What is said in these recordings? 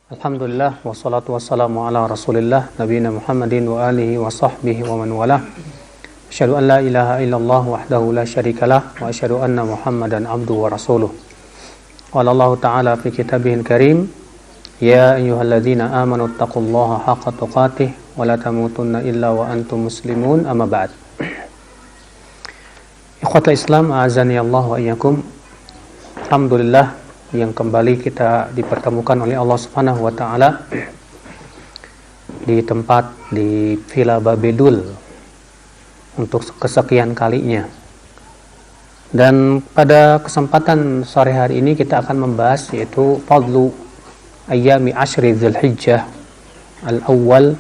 Alhamdulillah wassalatu wassalamu ala Rasulillah nabiyina Muhammadin wa alihi wa sahbihi wa man walah. Asyhadu an la ilaha illallah wahdahu la syarikalah wa asyhadu anna Muhammadan abduhu wa rasuluh. Qala Allah Ta'ala fi kitabihil karim, ya ayyuhalladzina amanu taqullaha haqqa tuqatih wa la tamutunna illa wa antum muslimun, amma ba'd. Ikhwatul Islam, a'azani Allah wa iyyakum. Alhamdulillah yang kembali kita dipertemukan oleh Allah Subhanahu wa taala di tempat di Villa Babedul untuk kesekian kalinya. Dan pada kesempatan sore hari ini kita akan membahas yaitu fadlu ayyami ashri Dzulhijjah al-awwal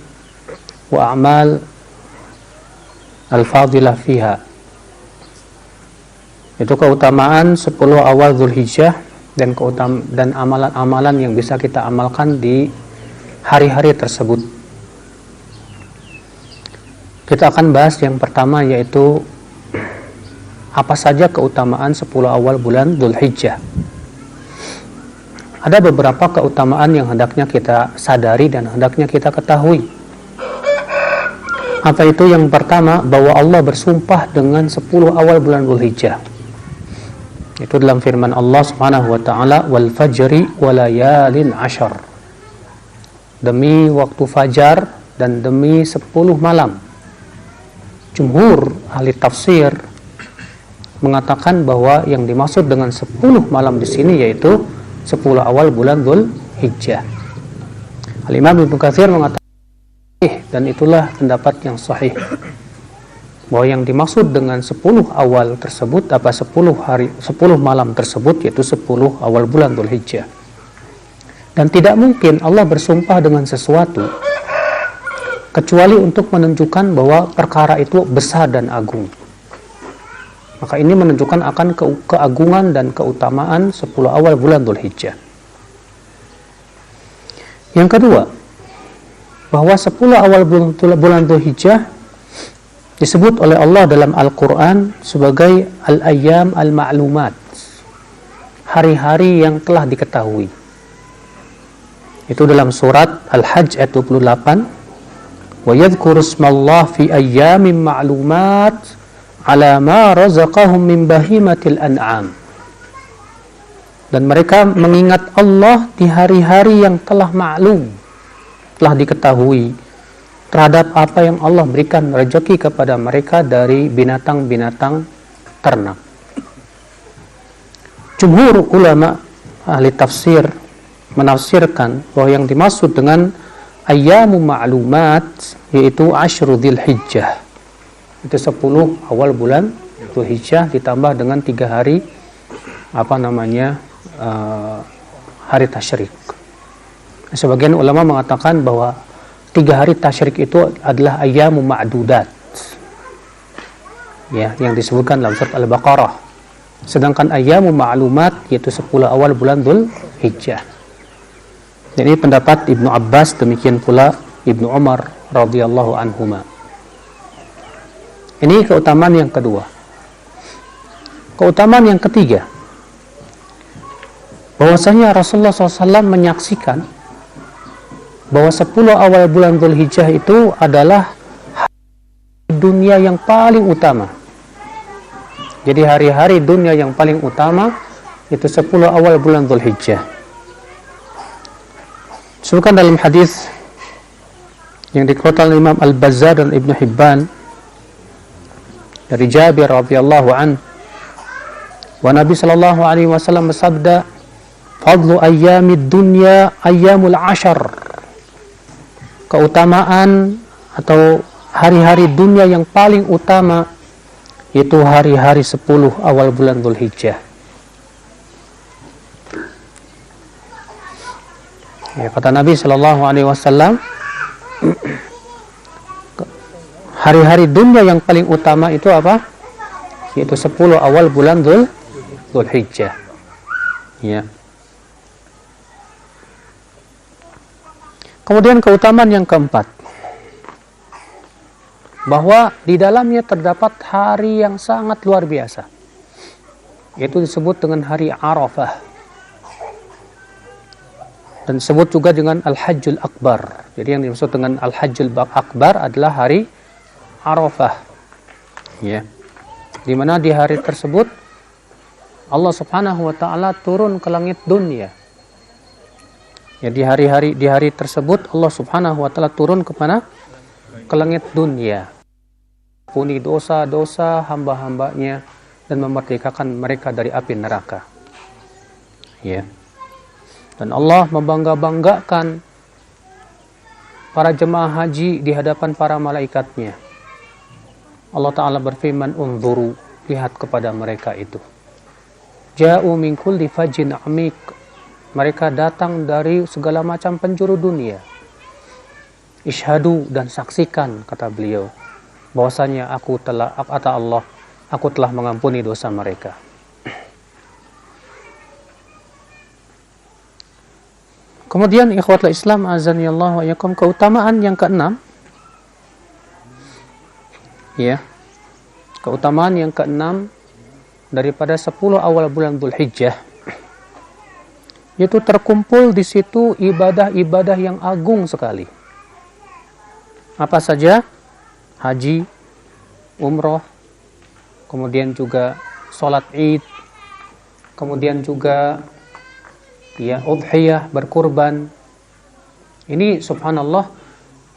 wa a'mal al-fadilah fiha. Itu keutamaan 10 awal Dzulhijjah dan amalan-amalan yang bisa kita amalkan di hari-hari tersebut. Kita akan bahas yang pertama, yaitu apa saja keutamaan 10 awal bulan Dzulhijjah. Ada beberapa keutamaan yang hendaknya kita sadari dan hendaknya kita ketahui. Apa itu? Yang pertama, bahwa Allah bersumpah dengan 10 awal bulan Dzulhijjah. Itu dalam firman Allah Subhanahu wa taala, wal fajri walayalin ashar. Demi waktu fajar dan demi 10 malam. Jumhur ahli tafsir mengatakan bahwa yang dimaksud dengan 10 malam di sini yaitu 10 awal bulan Dzulhijjah. Al-Imam Ibnu Katsir mengatakan, dan itulah pendapat yang sahih, bahwa yang dimaksud dengan 10 awal tersebut 10 malam tersebut yaitu 10 awal bulan Dzulhijjah. Dan tidak mungkin Allah bersumpah dengan sesuatu kecuali untuk menunjukkan bahwa perkara itu besar dan agung. Maka ini menunjukkan akan keagungan dan keutamaan 10 awal bulan Dzulhijjah. Yang kedua, bahwa 10 awal bulan Dzulhijjah disebut oleh Allah dalam Al-Quran sebagai al-ayyam al-ma'lumat, hari-hari yang telah diketahui. Itu dalam surat Al-Hajj ayat 28, wa yadhkuru ismallah fi ayyamin ma'lumat ala ma razaqahum min bahimatil an'am. Dan mereka mengingat Allah di hari-hari yang telah maklum, telah diketahui, terhadap apa yang Allah berikan rezeki kepada mereka dari binatang-binatang ternak. Jumhur ulama ahli tafsir menafsirkan bahwa yang dimaksud dengan ayyamu ma'lumat yaitu Ashru Dzulhijjah. Itu 10 awal bulan Dzulhijjah ditambah dengan 3 hari hari tasyrik. Sebagian ulama mengatakan bahwa 3 hari tasyrik itu adalah ayyamu ma'dudat, ya, yang disebutkan dalam surat Al-Baqarah. Sedangkan ayyamu ma'lumat yaitu 10 awal bulan Dzulhijjah. Ini pendapat Ibnu Abbas, demikian pula Ibnu Umar radhiyallahu anhuma. Ini keutamaan yang kedua. Keutamaan yang ketiga, bahwasanya Rasulullah SAW menyaksikan bahwa 10 awal bulan Dzulhijjah itu adalah dunia yang paling utama. Jadi hari-hari dunia yang paling utama itu 10 awal bulan Dzulhijjah. Disebutkan dalam hadis yang dikeluarkan oleh Imam Al-Bazzar dan Ibnu Hibban dari Jabir radhiyallahu an, wa Nabi sallallahu alaihi wasallam bersabda, fadlu ayyamid dunya ayyamul ashar. Keutamaan atau hari-hari dunia yang paling utama itu hari-hari 10 awal bulan Dzulhijjah. Ya, kata Nabi sallallahu alaihi wasallam, hari-hari dunia yang paling utama itu apa? Yaitu 10 awal bulan Dzulhijjah. Ya. Kemudian keutamaan yang keempat, bahwa di dalamnya terdapat hari yang sangat luar biasa, yaitu disebut dengan hari Arafah. Dan disebut juga dengan Al-Hajjul Akbar. Jadi yang dimaksud dengan Al-Hajjul Akbar adalah hari Arafah. Ya. Di mana di hari tersebut Allah Subhanahu wa taala turun ke langit dunia. Ya, di hari tersebut Allah Subhanahu wa taala turun ke mana? Ke langit dunia. Ampuni dosa-dosa hamba-hambanya dan memerdekakan mereka dari api neraka. Ya. Dan Allah membangga-banggakan para jemaah haji di hadapan para malaikatnya. Allah Ta'ala berfirman, unzuru, lihat kepada mereka itu. Ja'u min kulli fajjin amik. Mereka datang dari segala macam penjuru dunia. Ishhadu, dan saksikan, kata beliau, bahwasanya kata Allah, aku telah mengampuni dosa mereka. Kemudian ikhwatul Islam azanillahu wa iyyakum, keutamaan yang keenam, ya, keutamaan yang keenam daripada 10 awal bulan Dzulhijjah, yaitu terkumpul di situ ibadah-ibadah yang agung sekali. Apa saja? Haji, umroh, kemudian juga sholat Id, kemudian juga ya udhiyah, berkurban. Ini subhanallah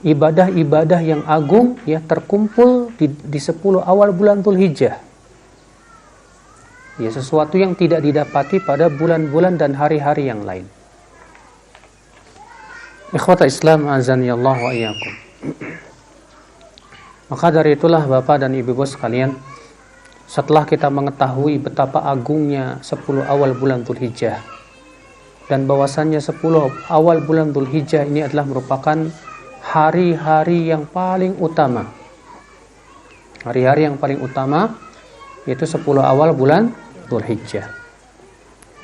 ibadah-ibadah yang agung ya, terkumpul di 10 awal bulan Dzulhijjah. Ya, sesuatu yang tidak didapati pada bulan-bulan dan hari-hari yang lain. Ikhwata Islam azanillahu wa iyyakum. Maka dari itulah Bapak dan Ibu sekalian, setelah kita mengetahui betapa agungnya 10 awal bulan Dzulhijjah, dan bahwasannya 10 awal bulan Dzulhijjah ini adalah merupakan hari-hari yang paling utama. Hari-hari yang paling utama yaitu 10 awal bulan Dzulhijjah.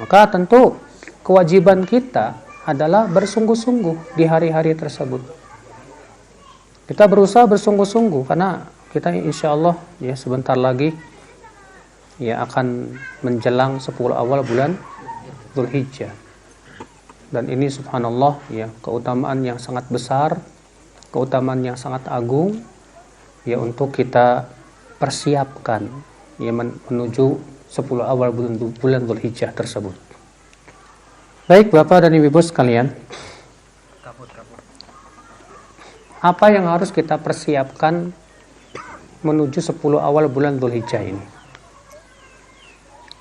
Maka tentu kewajiban kita adalah bersungguh-sungguh di hari-hari tersebut. Kita berusaha bersungguh-sungguh karena kita insyaallah ya sebentar lagi ya akan menjelang 10 awal bulan Dzulhijjah. Dan ini subhanallah ya keutamaan yang sangat besar, keutamaan yang sangat agung ya untuk kita persiapkan ya menuju 10 awal bulan Dzulhijjah tersebut. Baik Bapak dan Ibu sekalian, apa yang harus kita persiapkan menuju 10 awal bulan Dzulhijjah ini?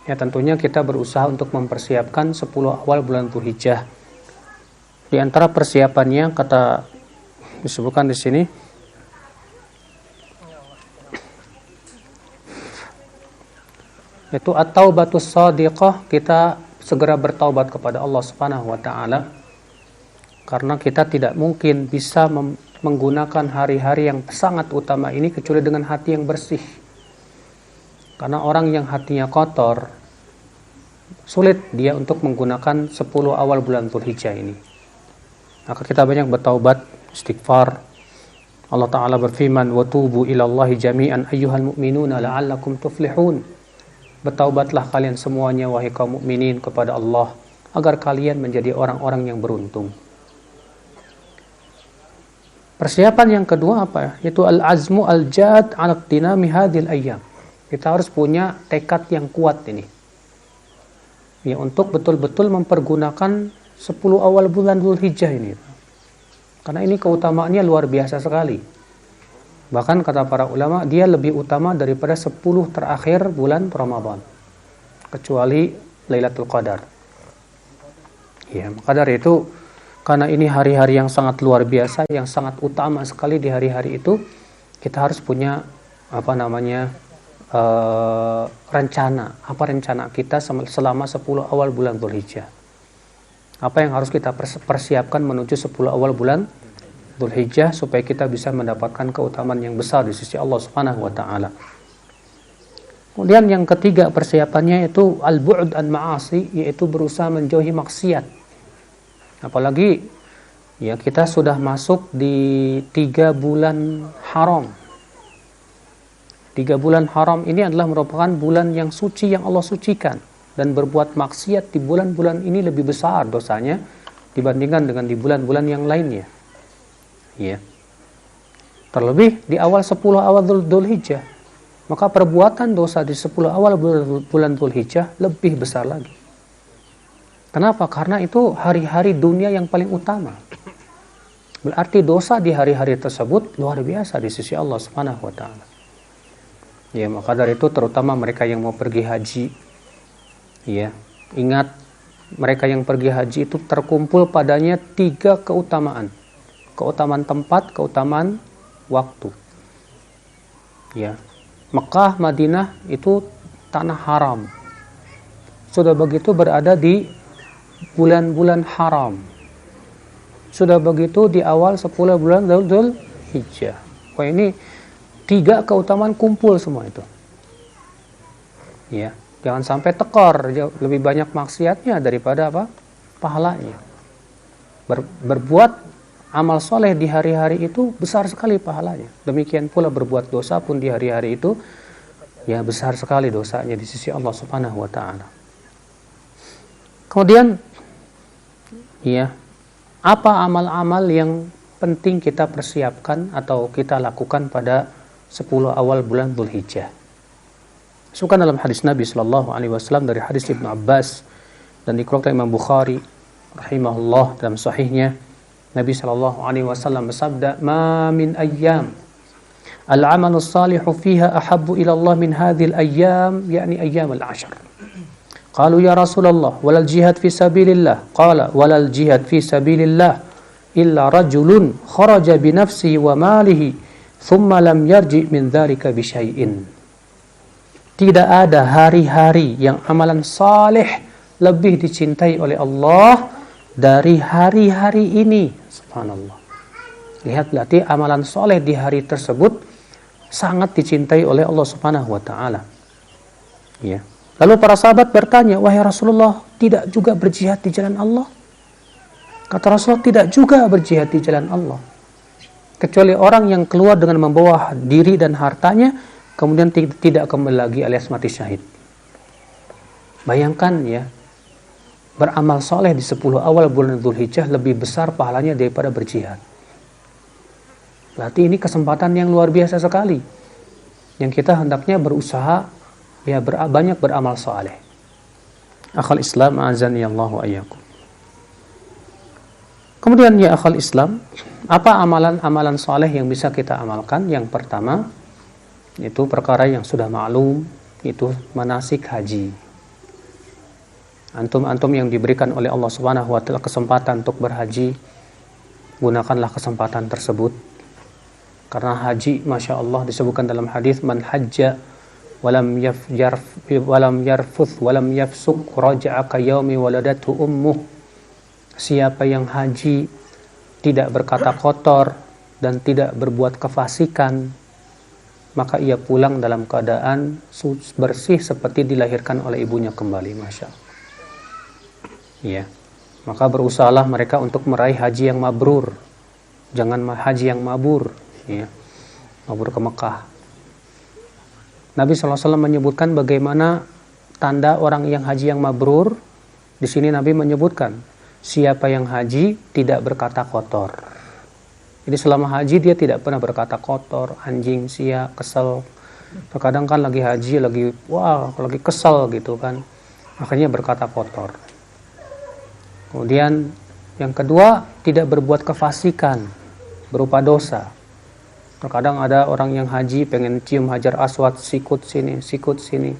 Ya tentunya kita berusaha untuk mempersiapkan 10 awal bulan Dzulhijjah. Di antara persiapannya kata disebutkan di sini yaitu at-taubatus shadiqah, kita segera bertaubat kepada Allah Subhanahu wa taala, karena kita tidak mungkin bisa menggunakan hari-hari yang sangat utama ini kecuali dengan hati yang bersih. Karena orang yang hatinya kotor sulit dia untuk menggunakan 10 awal bulan Dzulhijjah ini. Maka kita banyak bertaubat, istighfar. Allah Ta'ala berfirman, وَتُوبُوا إِلَى اللَّهِ جَمِيعًا أَيُّهَا الْمُؤْمِنُونَ لَعَلَّكُمْ تُفْلِحُونَ. Bertaubatlah kalian semuanya wahai kaum mukminin kepada Allah agar kalian menjadi orang-orang yang beruntung. Persiapan yang kedua apa? Yaitu al-azmu al-jad 'ala ightinami hadhil ayyam. Kita harus punya tekad yang kuat ini. Ya, untuk betul-betul mempergunakan 10 awal bulan Dzulhijjah ini. Karena ini keutamaannya luar biasa sekali. Bahkan kata para ulama, dia lebih utama daripada 10 terakhir bulan Ramadan. Kecuali Lailatul Qadar. Ya, maka dari itu, karena ini hari-hari yang sangat luar biasa, yang sangat utama sekali di hari-hari itu, kita harus punya rencana. Apa rencana kita selama 10 awal bulan Dzulhijjah? Apa yang harus kita persiapkan menuju 10 awal bulan Dzulhijjah supaya kita bisa mendapatkan keutamaan yang besar di sisi Allah Subhanahu wa taala. Kemudian yang ketiga persiapannya itu al-bu'd an ma'asi, yaitu berusaha menjauhi maksiat. Apalagi ya kita sudah masuk di 3 bulan haram. 3 bulan haram ini adalah merupakan bulan yang suci yang Allah sucikan, dan berbuat maksiat di bulan-bulan ini lebih besar dosanya dibandingkan dengan di bulan-bulan yang lainnya. Ya. Terlebih di awal 10 awal Dzulhijjah, maka perbuatan dosa di 10 awal bulan Dzulhijjah lebih besar lagi. Kenapa? Karena itu hari-hari dunia yang paling utama. Berarti dosa di hari-hari tersebut luar biasa di sisi Allah Subhanahu wa taala. Ya, maka dari itu terutama mereka yang mau pergi haji, ya, ingat mereka yang pergi haji itu terkumpul padanya 3 keutamaan. Keutamaan tempat, keutamaan waktu. Ya. Mekah, Madinah itu tanah haram. Sudah begitu berada di bulan-bulan haram. Sudah begitu di awal 10 bulan Dzulhijjah. Wah, ini 3 keutamaan kumpul semua itu. Ya, jangan sampai tekor, lebih banyak maksiatnya daripada apa? Pahalanya. Berbuat amal soleh di hari-hari itu besar sekali pahalanya. Demikian pula berbuat dosa pun di hari-hari itu ya besar sekali dosanya di sisi Allah Subhanahu wa taala. Kemudian ya, apa amal-amal yang penting kita persiapkan atau kita lakukan pada 10 awal bulan Dzulhijjah? Sukan dalam hadis Nabi sallallahu alaihi wasallam dari hadis Ibnu Abbas dan dikeluarkan Imam Bukhari rahimahullah dalam sahihnya, Nabi sallallahu alaihi wasallam bersabda, "Ma min ayyam al-'amalu salihu fiha ahabbu ila Allah min hadhil ayyam, yakni ayyam al-'ashr." Qalu ya Rasulullah, walal jihad fi sabilillah. Qala walal jihad fi sabilillah illa rajulun kharaja bi nafsihi wa malihi thumma lam yarji min dzalika bi syai'in. Tidak ada hari-hari yang amalan saleh lebih dicintai oleh Allah dari hari-hari ini. Subhanallah. Lihat, berarti amalan saleh di hari tersebut sangat dicintai oleh Allah Subhanahu wa taala. Ya. Lalu para sahabat bertanya, "Wahai Rasulullah, tidak juga berjihad di jalan Allah?" Kata Rasulullah, tidak juga berjihad di jalan Allah. Kecuali orang yang keluar dengan membawa diri dan hartanya, kemudian tidak kembali lagi alias mati syahid. Bayangkan ya, beramal soleh di 10 awal bulan Dzulhijjah lebih besar pahalanya daripada berjihad. Berarti ini kesempatan yang luar biasa sekali, yang kita hendaknya berusaha ya banyak beramal saleh. Akhal Islam, azani Allah wa iyyakum. Kemudian ya akhal Islam, apa amalan-amalan saleh yang bisa kita amalkan? Yang pertama, itu perkara yang sudah maklum, itu manasik haji. Antum yang diberikan oleh Allah Subhanahu wa taala kesempatan untuk berhaji, gunakanlah kesempatan tersebut. Karena haji, Masya Allah, disebutkan dalam hadis, man hajja walam yarfuth walam yafsuk raja'a ka yaumi waladatu ummuh. Siapa yang haji tidak berkata kotor dan tidak berbuat kefasikan, maka ia pulang dalam keadaan bersih seperti dilahirkan oleh ibunya kembali. Masya Allah. Ya. Maka berusahalah mereka untuk meraih haji yang mabrur, jangan haji yang mabur, ya. Mabur ke Mekah. Nabi SAW menyebutkan bagaimana tanda orang yang haji yang mabrur. Di sini Nabi menyebutkan, siapa yang haji tidak berkata kotor. Jadi selama haji dia tidak pernah berkata kotor, anjing, sia, kesel. Terkadang kan lagi haji, lagi kesel gitu kan. Akhirnya berkata kotor. Kemudian yang kedua, tidak berbuat kefasikan berupa dosa. Terkadang ada orang yang haji pengen cium hajar aswad, sikut sini.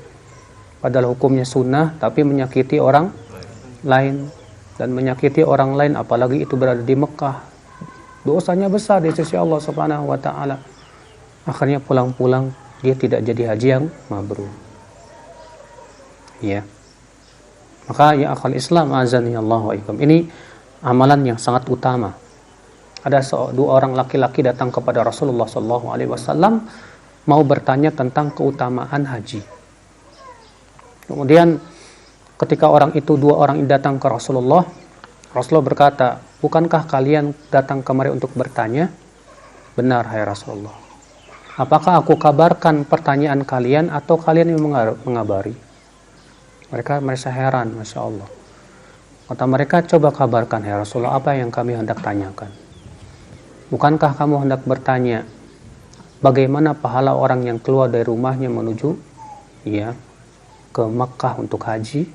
Padahal hukumnya sunnah, tapi menyakiti orang lain. Dan menyakiti orang lain, apalagi itu berada di Mekah, dosanya besar di sisi Allah Subhanahu wa ta'ala. Akhirnya pulang-pulang dia tidak jadi haji yang mabrur. Ya. Maka ya akhal Islam, azani Allah wa iyyakum. Ini amalan yang sangat utama. Ada dua orang laki-laki datang kepada Rasulullah SAW mau bertanya tentang keutamaan haji. Kemudian ketika dua orang ini datang ke Rasulullah berkata, bukankah kalian datang kemari untuk bertanya? Benar, hai Rasulullah. Apakah aku kabarkan pertanyaan kalian atau kalian yang mengabari? Mereka merasa heran, Masya Allah. Kata mereka, coba kabarkan ya Rasulullah, apa yang kami hendak tanyakan. Bukankah kamu hendak bertanya bagaimana pahala orang yang keluar dari rumahnya menuju ya ke Makkah untuk haji?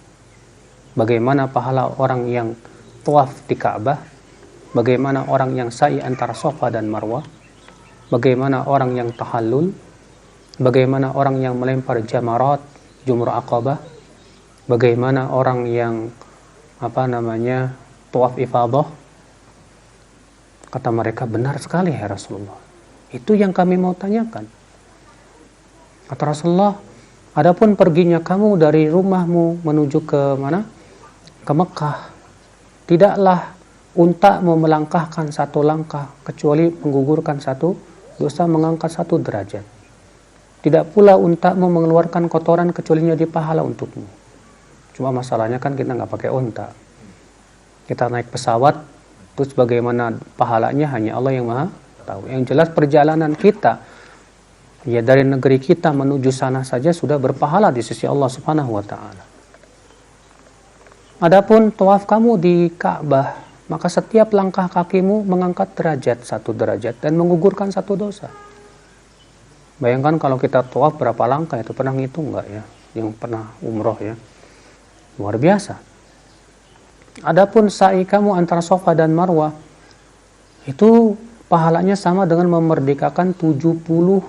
Bagaimana pahala orang yang tawaf di Ka'bah? Bagaimana orang yang sa'i antara Safa dan Marwah? Bagaimana orang yang tahallul? Bagaimana orang yang melempar jamarat, jumrah Aqabah? Bagaimana orang yang tawaf ifadah? Kata mereka, benar sekali ya Rasulullah. Itu yang kami mau tanyakan. Kata Rasulullah, adapun perginya kamu dari rumahmu menuju ke mana? Ke Mekah. Tidaklah untamu melangkahkan satu langkah kecuali menggugurkan satu dosa, mengangkat satu derajat. Tidak pula untamu mengeluarkan kotoran kecuali jadi pahala untukmu. Cuma masalahnya kan kita nggak pakai unta. Kita naik pesawat, terus bagaimana pahalanya hanya Allah yang maha tahu. Yang jelas perjalanan kita ya dari negeri kita menuju sana saja sudah berpahala di sisi Allah Subhanahu wa taala. Adapun tawaf kamu di Ka'bah, maka setiap langkah kakimu mengangkat derajat, satu derajat, dan menggugurkan satu dosa. Bayangkan kalau kita tawaf berapa langkah, itu pernah ngitung nggak ya? Yang pernah umroh ya, luar biasa. Adapun sa'i kamu antara Safa dan Marwah, itu pahalanya sama dengan memerdekakan 70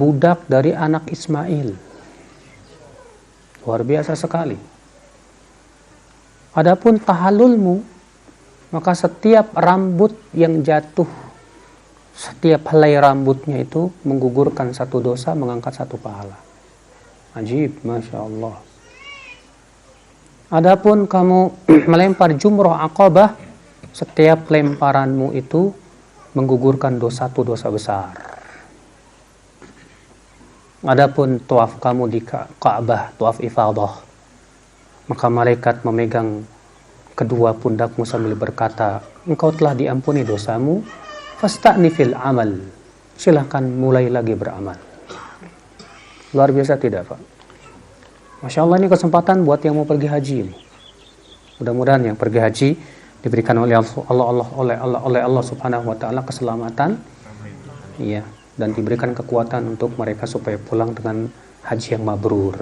budak dari anak Ismail. Luar biasa sekali. Adapun tahallulmu, maka setiap rambut yang jatuh, setiap helai rambutnya itu menggugurkan satu dosa, mengangkat satu pahala. Ajib, Masya Allah. Adapun kamu melempar jumrah Aqabah, setiap lemparanmu itu menggugurkan satu dosa besar. Adapun tawaf kamu di Ka'bah, tawaf ifadah, maka malaikat memegang kedua pundakmu sambil berkata, engkau telah diampuni dosamu, fasta'nifil amal, silahkan mulai lagi beramal. Luar biasa tidak Pak? Masya Allah, ini kesempatan buat yang mau pergi haji ini. Mudah-mudahan yang pergi haji diberikan oleh Allah Subhanahu wa taala keselamatan. Iya, dan diberikan kekuatan untuk mereka supaya pulang dengan haji yang mabrur.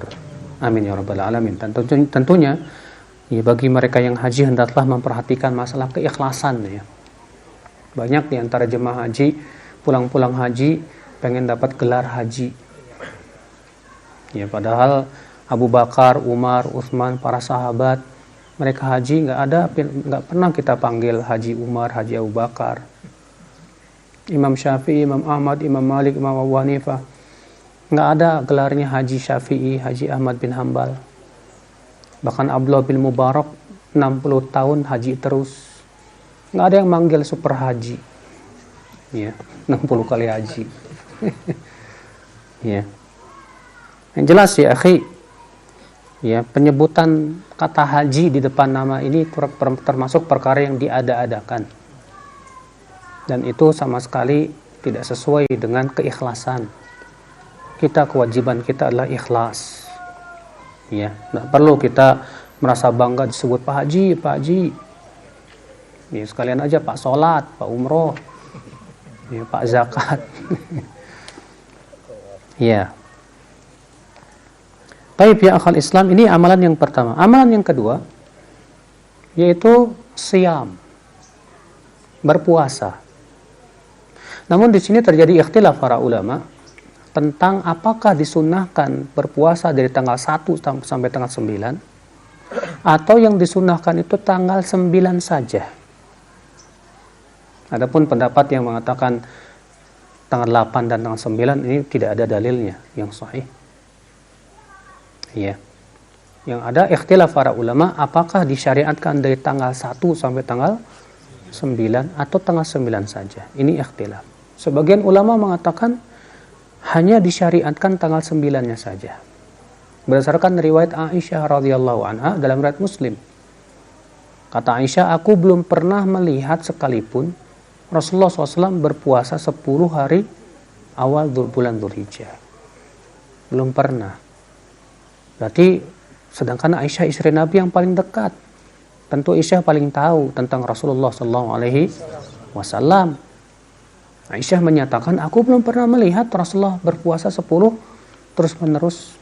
Amin ya rabbal alamin. Dan tentunya ya, bagi mereka yang haji hendaklah memperhatikan masalah keikhlasan ya. Banyak di antara jemaah haji pulang-pulang haji pengen dapat gelar haji. Ya, padahal Abu Bakar, Umar, Utsman, para sahabat, mereka haji nggak pernah kita panggil Haji Umar, Haji Abu Bakar. Imam Syafi'i, Imam Ahmad, Imam Malik, Imam Abu Hanifah, nggak ada gelarnya Haji Syafi'i, Haji Ahmad bin Hambal. Bahkan Abdullah bin Mubarak 60 tahun haji terus, nggak ada yang manggil super haji, ya 60 kali haji. Ya, yang jelas ya akhi, ya penyebutan kata haji di depan nama ini termasuk perkara yang diada-adakan, dan itu sama sekali tidak sesuai dengan keikhlasan kita. Kewajiban kita adalah ikhlas ya, tidak perlu kita merasa bangga disebut Pak Haji, Pak Haji ya, sekalian aja Pak Sholat, Pak Umroh ya, Pak Zakat. Ya. Baik ya akhal Islam, ini amalan yang pertama. Amalan yang kedua yaitu siyam, berpuasa. Namun di sini terjadi ikhtilaf para ulama tentang apakah disunnahkan berpuasa dari tanggal 1 sampai tanggal 9 atau yang disunnahkan itu tanggal 9 saja. Adapun pendapat yang mengatakan tanggal 8 dan tanggal 9 ini tidak ada dalilnya yang sahih. Ya. Yang ada ikhtilaf para ulama apakah disyariatkan dari tanggal 1 sampai tanggal 9 atau tanggal 9 saja. Ini ikhtilaf. Sebagian ulama mengatakan hanya disyariatkan tanggal 9-nya saja. Berdasarkan riwayat Aisyah radhiyallahu anha dalam riwayat Muslim. Kata Aisyah, aku belum pernah melihat sekalipun Rasulullah SAW berpuasa 10 hari awal bulan Dzulhijjah. Belum pernah. Berarti sedangkan Aisyah istri Nabi yang paling dekat, Tentu Aisyah paling tahu tentang Rasulullah sallallahu alaihi wasallam. Aisyah menyatakan, aku belum pernah melihat Rasulullah berpuasa 10 terus-menerus.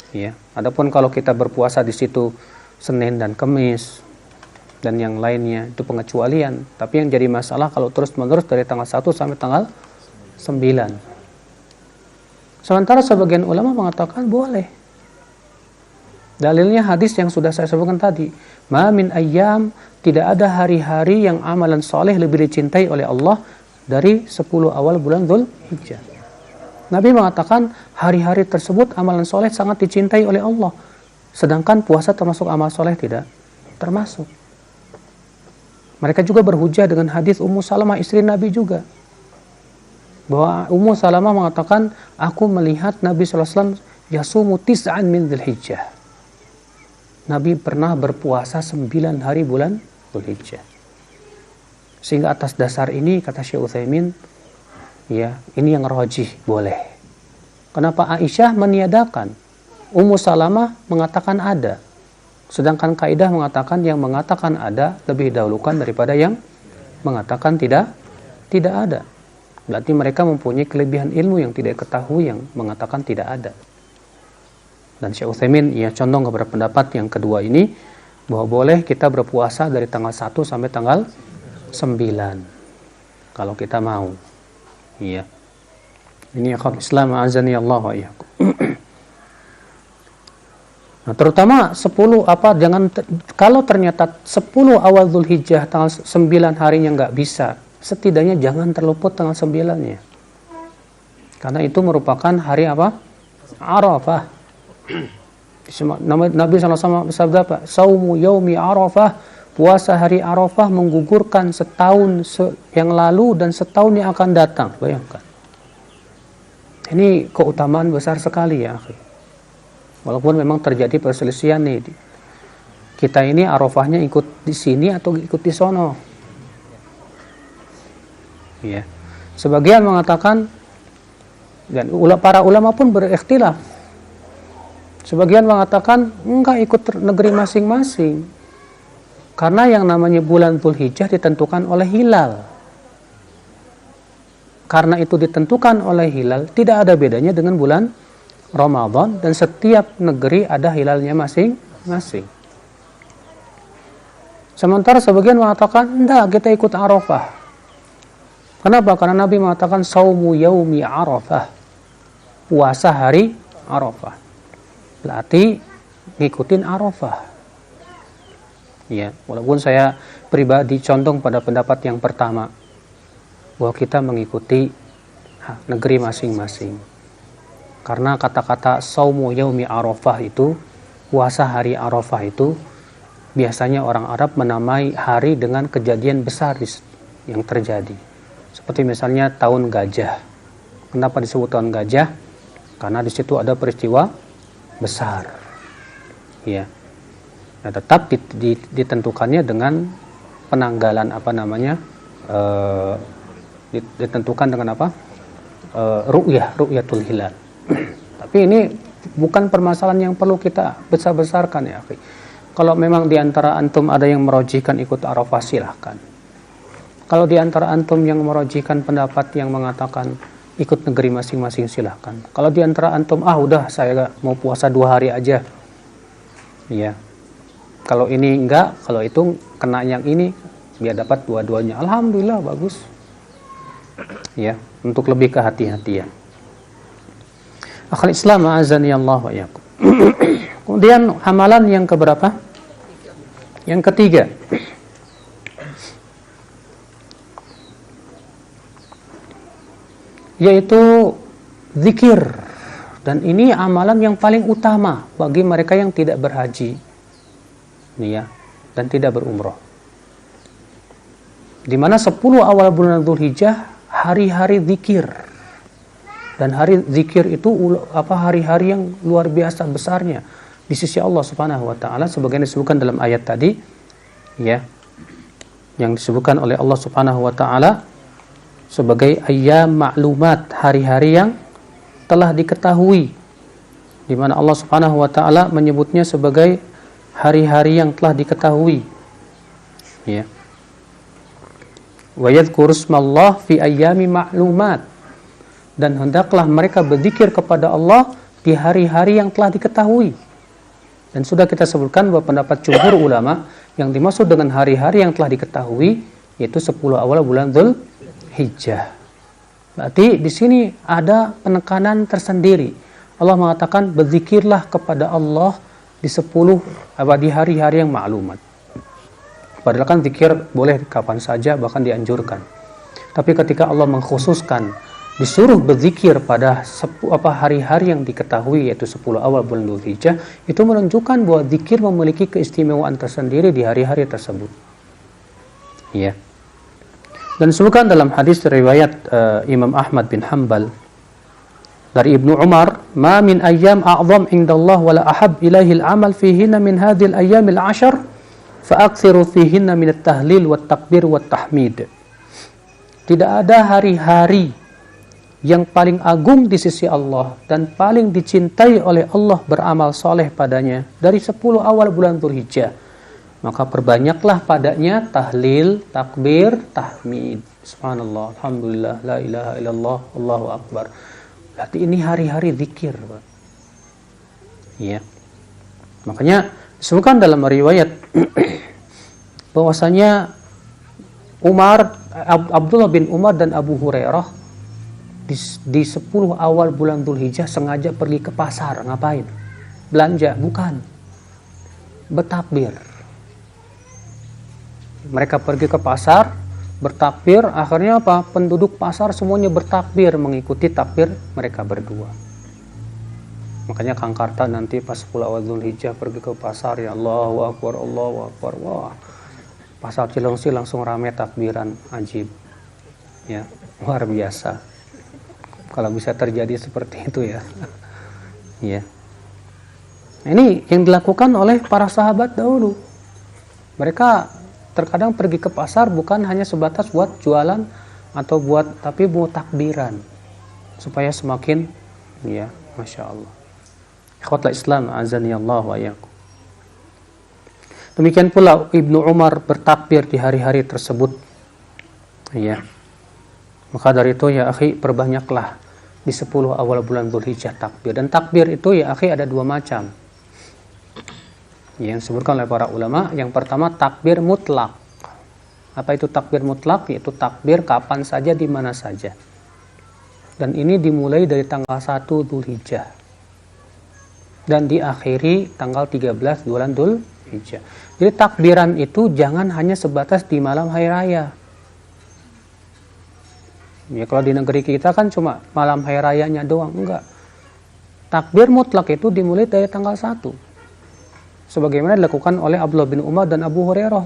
Ya, adapun kalau kita berpuasa di situ Senin dan Kamis dan yang lainnya itu pengecualian. Tapi yang jadi masalah kalau terus-menerus dari tanggal 1 sampai tanggal 9. Sementara sebagian ulama mengatakan boleh. Dalilnya hadis yang sudah saya sebutkan tadi. Ma min ayyam, tidak ada hari-hari yang amalan soleh lebih dicintai oleh Allah dari 10 awal bulan Dzulhijjah. Nabi mengatakan hari-hari tersebut amalan soleh sangat dicintai oleh Allah. Sedangkan puasa termasuk amal soleh tidak termasuk. Mereka juga berhujah dengan hadis Ummu Salamah istri Nabi juga. Bahwa Ummu Salamah mengatakan, aku melihat Nabi SAW yasumu tis'an min Dzulhijjah. Nabi pernah berpuasa 9 hari bulan Dzulhijjah. Sehingga atas dasar ini, kata Syekh Utsaimin, ya, ini yang rajih, boleh. Kenapa Aisyah meniadakan? Ummu Salamah mengatakan ada. Sedangkan kaidah mengatakan yang mengatakan ada lebih dahulukan daripada yang mengatakan tidak ada. Berarti mereka mempunyai kelebihan ilmu yang tidak ketahui yang mengatakan tidak ada. Dan Syekh Utsaimin condong kepada pendapat yang kedua ini, bahwa boleh kita berpuasa dari tanggal 1 sampai tanggal 9 kalau kita mau. Iya. Ini akhwat Islam azani Allah wa iyyakum. Nah, terutama 10 kalau ternyata 10 awal Dzulhijjah tanggal 9 harinya nggak bisa, setidaknya jangan terluput tanggal 9-nya. Karena itu merupakan hari apa? Arafah. Nabi SAW bersabda apa? Saumu yaumi Arafah, puasa hari Arafah menggugurkan setahun yang lalu dan setahun yang akan datang. Bayangkan. Ini keutamaan besar sekali ya, akhi. Walaupun memang terjadi perselisihan nih. Kita ini Arafahnya ikut di sini atau ikut di sono? Ya. Sebagian mengatakan, dan para ulama pun berikhtilaf. Sebagian mengatakan enggak, ikut negeri masing-masing. Karena yang namanya bulan Dzulhijjah ditentukan oleh hilal. Karena itu ditentukan oleh hilal, tidak ada bedanya dengan bulan Ramadan, dan setiap negeri ada hilalnya masing-masing. Sementara sebagian mengatakan enggak, kita ikut Arafah. Kenapa? Karena Nabi mengatakan saumu yaumi Arafah, puasa hari Arafah. Berarti ngikutin Arafah. Ya, walaupun saya pribadi condong pada pendapat yang pertama, bahwa kita mengikuti negeri masing-masing. Karena kata-kata saumu yaumi Arafah itu, puasa hari Arafah itu, biasanya orang Arab menamai hari dengan kejadian besar yang terjadi. Seperti misalnya tahun gajah. Kenapa disebut tahun gajah? Karena di situ ada peristiwa besar, ya. Nah, tetap ditentukannya dengan penanggalan ditentukan dengan ru'yatul hilal. Tapi ini bukan permasalahan yang perlu kita besar-besarkan ya, akhi. Kalau memang diantara antum ada yang merojihkan ikut Arafah, silahkan. Kalau diantara antum yang merojihkan pendapat yang mengatakan ikut negeri masing-masing, silahkan. Kalau di antara antum, udah saya mau puasa 2 hari aja. Ya. Kalau ini enggak, kalau itu kena yang ini, biar dapat dua-duanya. Alhamdulillah, bagus. Ya, untuk lebih kehati-hatian. Akhul Islam azani Allah wa iyyakum. Kemudian amalan yang keberapa? Yang ketiga. Yaitu zikir, dan ini amalan yang paling utama bagi mereka yang tidak berhaji, dan tidak berumrah. Di mana 10 awal bulan Dzulhijjah hari-hari zikir, dan hari zikir itu hari-hari yang luar biasa besarnya di sisi Allah Subhanahu wa taala, sebagaimana disebutkan dalam ayat tadi, yang disebutkan oleh Allah Subhanahu wa taala sebagai ayyam ma'lumat, hari-hari yang telah diketahui, di mana Allah Subhanahu wa taala menyebutnya sebagai hari-hari yang telah diketahui. Ya. Wa yadhkuru ismallah fi ayyami ma'lumat. Dan hendaklah mereka berzikir kepada Allah di hari-hari yang telah diketahui. Dan sudah kita sebutkan bahwa pendapat jumhur ulama yang dimaksud dengan hari-hari yang telah diketahui yaitu 10 awal bulan Dzulhijjah. Berarti di sini ada penekanan tersendiri. Allah mengatakan berzikirlah kepada Allah di 10 di hari-hari yang maklumat. Padahal kan zikir boleh kapan saja, bahkan dianjurkan. Tapi ketika Allah mengkhususkan disuruh berzikir pada hari-hari yang diketahui yaitu 10 awal bulan Dzulhijjah, itu menunjukkan bahwa zikir memiliki keistimewaan tersendiri di hari-hari tersebut. Ya. Dan disebutkan dalam hadis riwayat Imam Ahmad bin Hanbal dari Ibnu Umar, "Ma min ayyam a'zam indallah wa la ahab ilaihi al-amal fihinna min hadhihi al-ayyam al-'ashr, fa'akthiru fihinna min at-tahlil wat-takbir wat-tahmid." Tidak ada hari-hari yang paling agung di sisi Allah dan paling dicintai oleh Allah beramal soleh padanya dari 10 awal bulan Dzulhijjah. Maka perbanyaklah padanya tahlil, takbir, tahmid. Subhanallah, alhamdulillah, la ilaha illallah, Allahu akbar. Berarti ini hari-hari zikir, Pak. Ya. Makanya disebutkan dalam riwayat bahwasanya Abdullah bin Umar dan Abu Hurairah di 10 awal bulan Dzulhijjah sengaja pergi ke pasar. Ngapain? Belanja? Bukan. Bertakbir. Mereka pergi ke pasar, bertakbir, akhirnya apa? Penduduk pasar semuanya bertakbir mengikuti takbir mereka berdua. Makanya Kang Karta nanti pas 10 awal Dzulhijjah pergi ke pasar, ya Allahu Akbar, Allahu Akbar. Wah. Pasar Cilengsi langsung ramai takbiran, ajib. Ya, luar biasa. Kalau bisa terjadi seperti itu ya. Ya. Ini yang dilakukan oleh para sahabat dahulu. Mereka terkadang pergi ke pasar bukan hanya sebatas buat jualan atau tapi buat takbiran supaya semakin ya, Masya Allah. Ikhwatul Islam azani Allah wa iyyakum. Demikian pula Ibnu Umar bertakbir di hari-hari tersebut. Ya. Maka dari itu ya akhi, perbanyaklah di 10 awal bulan Dzulhijjah takbir. Dan takbir itu ya akhi ada 2 macam. Yang disebutkan oleh para ulama, yang pertama takbir mutlak. Apa itu takbir mutlak? Yaitu takbir kapan saja, di mana saja. Dan ini dimulai dari tanggal 1 Dzulhijjah dan diakhiri tanggal 13 bulan Dzulhijjah. Jadi takbiran itu jangan hanya sebatas di malam hari raya. Ya kalau di negeri kita kan cuma malam hari rayanya doang, enggak. Takbir mutlak itu dimulai dari tanggal 1. Sebagaimana dilakukan oleh Abdullah bin Umar dan Abu Hurairah.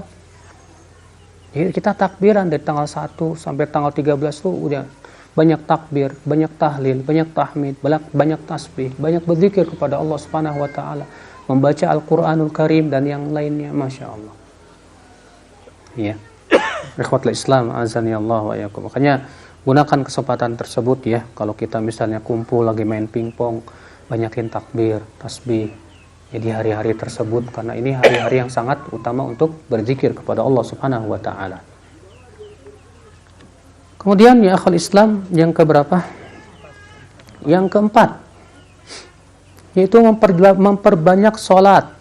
Jadi kita takbiran dari tanggal 1 sampai tanggal 13 itu udah banyak takbir, banyak tahlil, banyak tahmid, banyak tasbih, banyak berzikir kepada Allah Subhanahu wa taala, membaca Al-Qur'anul Karim dan yang lainnya, Masya Allah. Ya. Ikhwatul Islam azani Allah wa iyyakum. Makanya gunakan kesempatan tersebut ya, kalau kita misalnya kumpul lagi main pingpong, banyakin takbir, tasbih ya di hari-hari tersebut, karena ini hari-hari yang sangat utama untuk berzikir kepada Allah Subhanahu wa taala. Kemudian ya akhul Islam, yang keberapa? Yang keempat, yaitu memperbanyak sholat.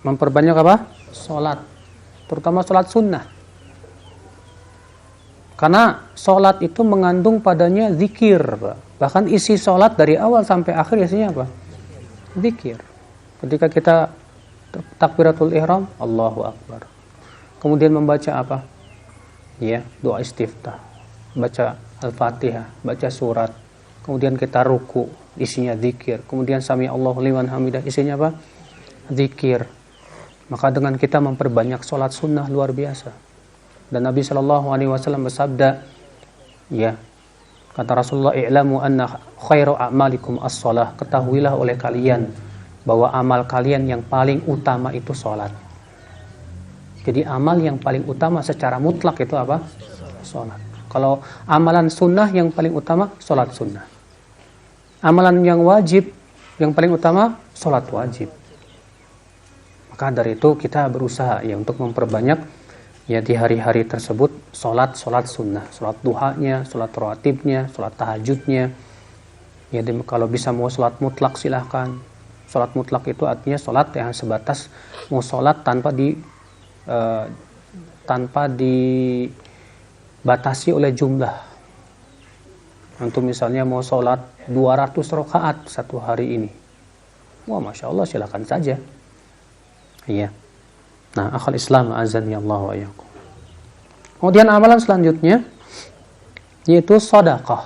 Memperbanyak apa? Sholat, terutama sholat sunnah. Karena sholat itu mengandung padanya zikir, bahkan isi sholat dari awal sampai akhir isinya apa? Zikir. Ketika kita takbiratul ihram, Allahu Akbar. Kemudian membaca apa? Ya, doa istiftah. Baca Al-Fatihah, baca surat. Kemudian kita ruku, isinya zikir. Kemudian sami Allahu liman hamidah, isinya apa? Zikir. Maka dengan kita memperbanyak sholat sunnah luar biasa. Dan Nabi SAW bersabda, ya, kata Rasulullah, i'lamu anna khairu a'malikum as-shalah. Ketahuilah oleh kalian bahwa amal kalian yang paling utama itu sholat. Jadi amal yang paling utama secara mutlak itu apa? Sholat. Kalau amalan sunnah yang paling utama, sholat sunnah. Amalan yang wajib yang paling utama, sholat wajib. Maka dari itu kita berusaha ya untuk memperbanyak ya di hari-hari tersebut sholat sunnah, sholat duhanya, sholat rawatibnya, sholat tahajudnya. Ya kalau bisa mau sholat mutlak silahkan. Sholat mutlak itu artinya sholat yang sebatas mau sholat tanpa dibatasi oleh jumlah. Untuk misalnya mau sholat 200 rakaat satu hari ini, wah masya Allah silakan saja. Iya. Nah, akhal Islam azani Allah wa iyyakum. Kemudian amalan selanjutnya yaitu sedekah.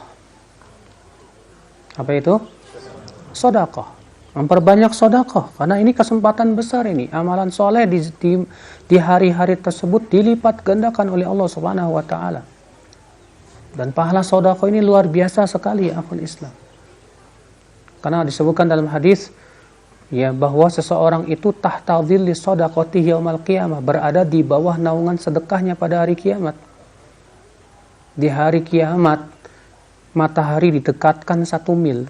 Apa itu? Sedekah. Memperbanyak sedekah karena ini kesempatan besar ini. Amalan soleh di hari-hari tersebut dilipat gandakan oleh Allah Subhanahu wa taala. Dan pahala sedekah ini luar biasa sekali akhul Islam. Karena disebutkan dalam hadis ya bahwa seseorang itu tahta dhilli shadaqatihi yaumil qiyamah, berada di bawah naungan sedekahnya pada hari kiamat. Di hari kiamat matahari didekatkan 1 mil.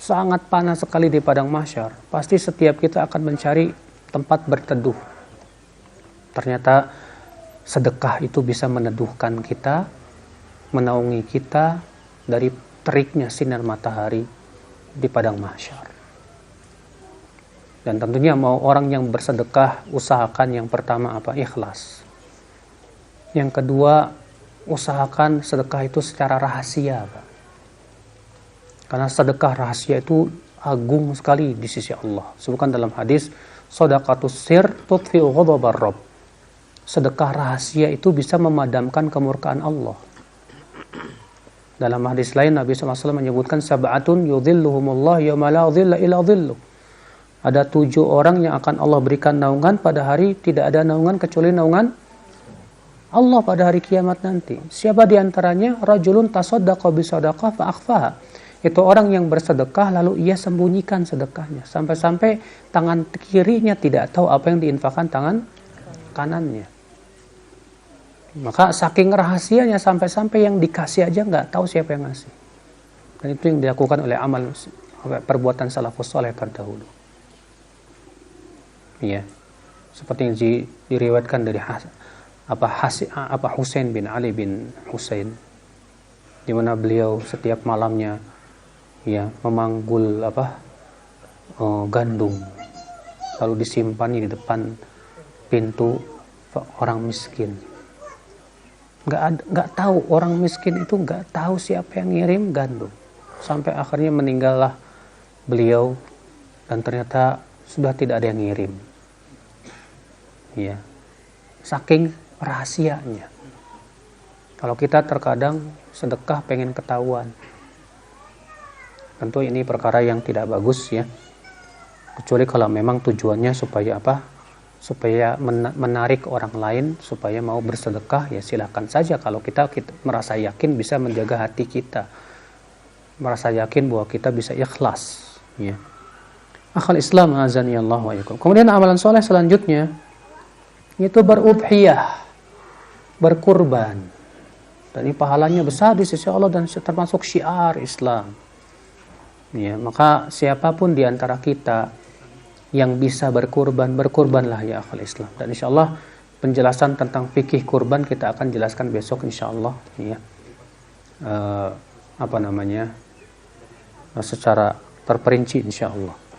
Sangat panas sekali di padang mahsyar. Pasti setiap kita akan mencari tempat berteduh. Ternyata sedekah itu bisa meneduhkan kita, menaungi kita dari teriknya sinar matahari di padang mahsyar. Dan tentunya mau orang yang bersedekah, usahakan yang pertama apa? Ikhlas. Yang kedua, usahakan sedekah itu secara rahasia, Pak. Karena sedekah rahasia itu agung sekali di sisi Allah. Sebutkan dalam hadis, shadaqatus sir tudfi'u ghadabar rabb. Sedekah rahasia itu bisa memadamkan kemurkaan Allah. Dalam hadis lain Nabi SAW menyebutkan sab'atun yudhilluhumullah yawma la dhilla illa dhilluh. Ada 7 orang yang akan Allah berikan naungan pada hari tidak ada naungan kecuali naungan Allah pada hari kiamat nanti. Siapa di antaranya? Rajulun tasaddaqa bi shadaqah fa akhfaha. Itu orang yang bersedekah lalu ia sembunyikan sedekahnya sampai-sampai tangan kirinya tidak tahu apa yang diinfakkan tangan kanannya. Maka saking rahasianya sampai-sampai yang dikasih aja nggak tahu siapa yang ngasih. Dan itu yang dilakukan oleh amal perbuatan salafus saleh terdahulu. Iya. Seperti yang diriwayatkan dari Husain bin Ali bin Husain, di mana beliau setiap malamnya ya memanggul gandum lalu disimpan di depan pintu orang miskin. Nggak tahu orang miskin itu nggak tahu siapa yang ngirim gandum, sampai akhirnya meninggallah beliau dan ternyata sudah tidak ada yang ngirim. Ya, saking rahasianya. Kalau kita terkadang sedekah pengen ketahuan, tentu ini perkara yang tidak bagus ya. Kecuali kalau memang tujuannya supaya apa? Supaya menarik orang lain supaya mau bersedekah, ya silakan saja. Kalau kita merasa yakin bisa menjaga hati kita, merasa yakin bahwa kita bisa ikhlas ya. Akhal Islam azani Allah wa iyyakum. Kemudian amalan soleh selanjutnya yaitu berudhiyah, berkurban. Dan ini pahalanya besar di sisi Allah dan termasuk syiar Islam. Ya, maka siapapun di antara kita yang bisa berkurban, berkurbanlah ya akhal Islam. Dan insyaallah penjelasan tentang fikih kurban kita akan jelaskan besok insyaallah ya. Secara terperinci insyaallah.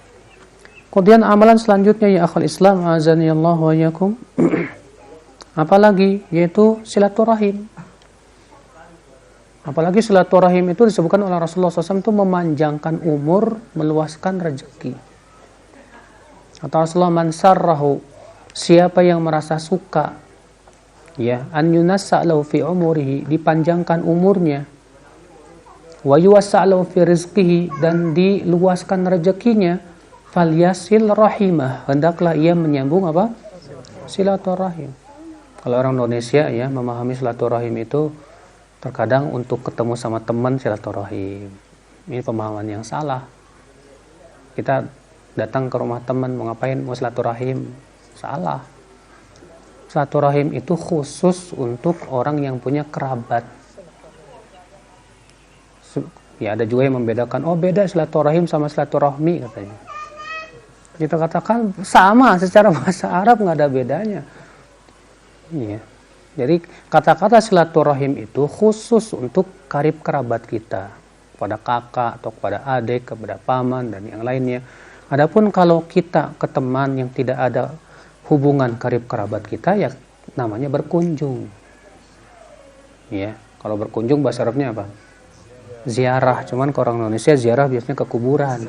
Kemudian amalan selanjutnya ya akhal Islam azani Allah wa iyyakum. Apalagi yaitu silaturahim. Apalagi silaturahim itu disebutkan oleh Rasulullah SAW itu memanjangkan umur, meluaskan rezeki. Kata Rasulullah, man sarrahu, siapa yang merasa suka ya an yunassa lahu fi umurihi, dipanjangkan umurnya, wa yuwassa lahu fi rizqihi, dan diluaskan rezekinya, falyasil rahimah, hendaklah ia menyambung apa? Silaturahim. Kalau orang Indonesia ya memahami silaturahim itu terkadang untuk ketemu sama teman silaturahim. Ini pemahaman yang salah. Kita datang ke rumah teman mau ngapain? Mau silaturahim. Salah. Silaturahim itu khusus untuk orang yang punya kerabat. Ya ada juga yang membedakan, oh beda silaturahim sama silaturahmi katanya. Kita katakan sama secara bahasa Arab, nggak ada bedanya. Iya. Jadi kata-kata silaturahim itu khusus untuk karib kerabat kita, kepada kakak atau kepada adik, kepada paman dan yang lainnya. Adapun kalau kita ke teman yang tidak ada hubungan karib kerabat kita, ya namanya berkunjung. Ya, kalau berkunjung bahasa Arabnya apa? Ziarah. Cuman ke orang Indonesia ziarah biasanya ke kuburan.